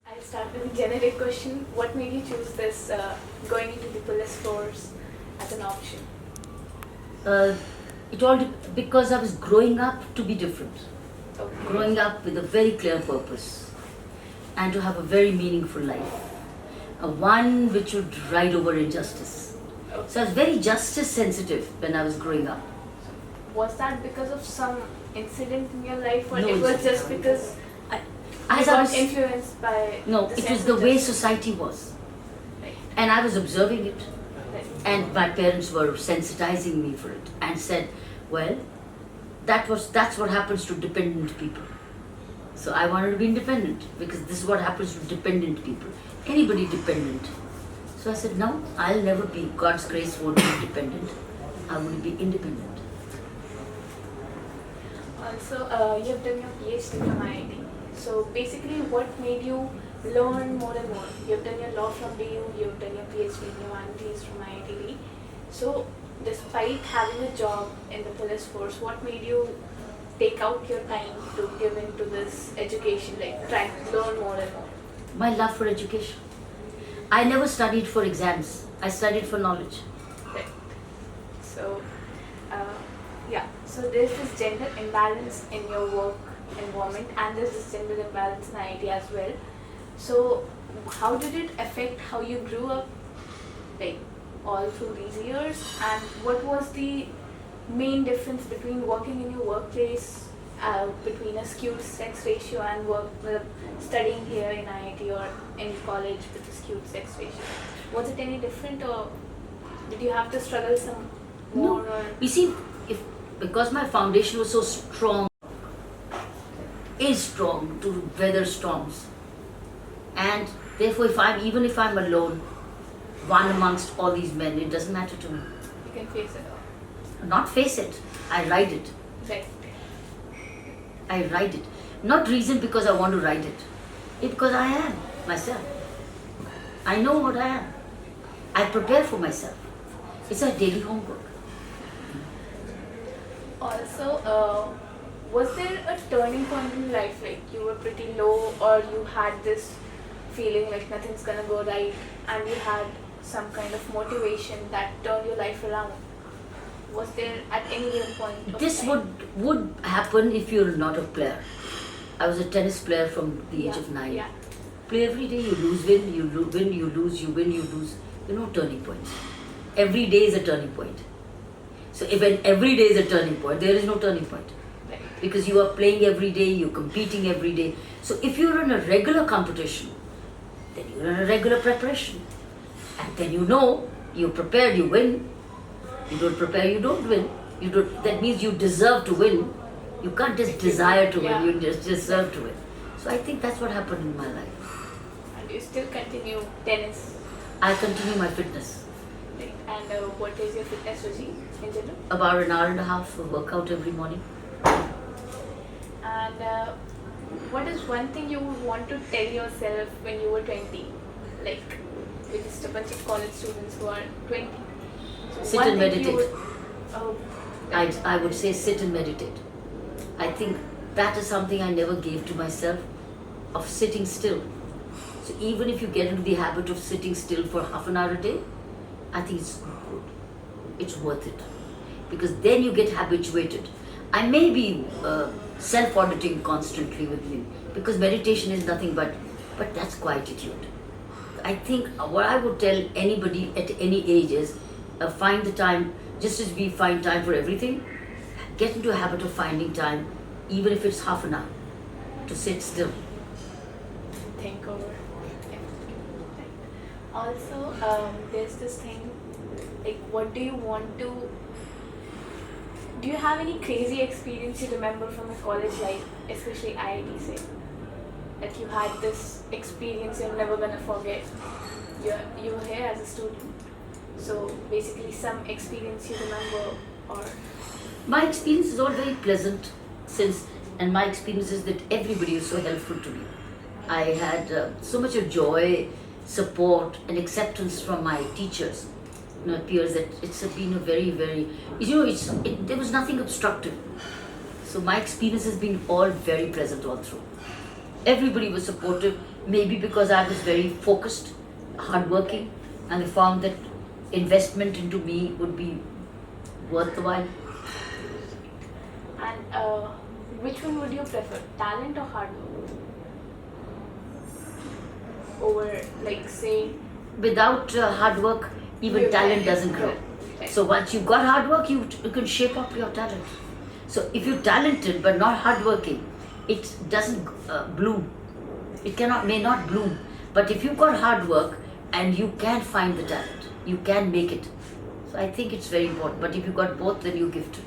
I'll start with a generic question. What made you choose this going into the police force as an option? Uh, because I was growing up to be different, Okay. growing up with a very clear purpose and to have a very meaningful life, one which would ride over injustice. So I was very justice sensitive when I was growing up. Was that because of some incident in your life, or No, it was it's- just because you As I got was, influenced by? no, the it sense was of the way justice? society was, Right. and I was observing it, Right. and my parents were sensitizing me for it and said, well, that's what happens to dependent people. So I wanted to be independent because this is what happens to dependent people. Anybody dependent. So I said, no, I'll never be. God's grace won't be dependent. I will be independent. Also, you have done your PhD from IIT. So basically, what made you learn more and more? You've done your law from DU, you've done your PhD in Humanities from IITD. So despite having a job in the police force, what made you take out your time to give into this education, like try to learn more and more? My love for education. I never studied for exams. I studied for knowledge. Right. So, yeah. So there's this gender imbalance in your work environment, and there's this gender imbalance in IIT as well. So, how did it affect how you grew up, like all through these years? And what was the main difference between working in your workplace, between a skewed sex ratio, and studying here in IIT or in college with a skewed sex ratio? Was it any different, or did you have to struggle some more? No. Or You see, because my foundation was so strong, is strong to weather storms. And therefore, even if I'm alone, one amongst all these men, it doesn't matter to me. you can face it all. Not face it, I ride it. Right. I ride it. Not reason because I want to ride it. It's because I am myself. I know what I am. I prepare for myself. It's a daily homework. Also, was there a turning point in life, like you were pretty low, or you had this feeling like nothing's gonna go right, and you had some kind of motivation that turned your life around? Was there at any given point of This time? would happen if you're not a player. I was a tennis player from the age of 9. Yeah. Play every day, you lose, win, you win, you lose, you win, you lose. There are no turning points. Every day is a turning point. So if every day is a turning point, there is no turning point. Right. Because you are playing every day, you're competing every day. So if you're in a regular competition, then you're in a regular preparation. And then you're prepared, you win. You don't prepare, you don't win. That means you deserve to win. You can't just desire to Yeah. win, you just deserve to win. So I think that's what happened in my life. And you still continue tennis. I continue my fitness. Right. And what is your fitness regime in general? About an hour and a half of workout every morning. And what is one thing you would want to tell yourself when you were 20? Like, with just a bunch of college students who are 20. So Sit one and thing meditate. you would- oh, I would say sit and meditate. I think that is something I never gave to myself, of sitting still. So even if you get into the habit of sitting still for half an hour a day, I think it's good. It's worth it. Because then you get habituated. I may be self-auditing constantly with me, because meditation is nothing but that's quietude. I think what I would tell anybody at any age is find the time, just as we find time for everything, get into a habit of finding time, even if it's half an hour, to sit still. think over everything. Right. Also, there's this thing, like, what do you want to... Do you have any crazy experience you remember from your college life, especially IIT, say? That you had this experience you're never gonna forget. You were here as a student. So basically some experience you remember, or... My experience is all very pleasant and my experience is that everybody is so helpful to me. I had so much of joy, support and acceptance from my teachers, peers, that it's been a very, very, there was nothing obstructive. So my experience has been all very pleasant all through. Everybody was supportive, maybe because I was very focused, hardworking, and they found that investment into me would be worth the while. And which one would you prefer, talent or hard work? Over, like, say, Without hard work, even you talent can- doesn't grow. Right. So once you've got hard work, you can shape up your talent. So if you're talented but not hardworking, it doesn't bloom. It may not bloom. But if you've got hard work and you can find the talent, you can make it. So I think it's very important. But if you've got both, then you're gifted.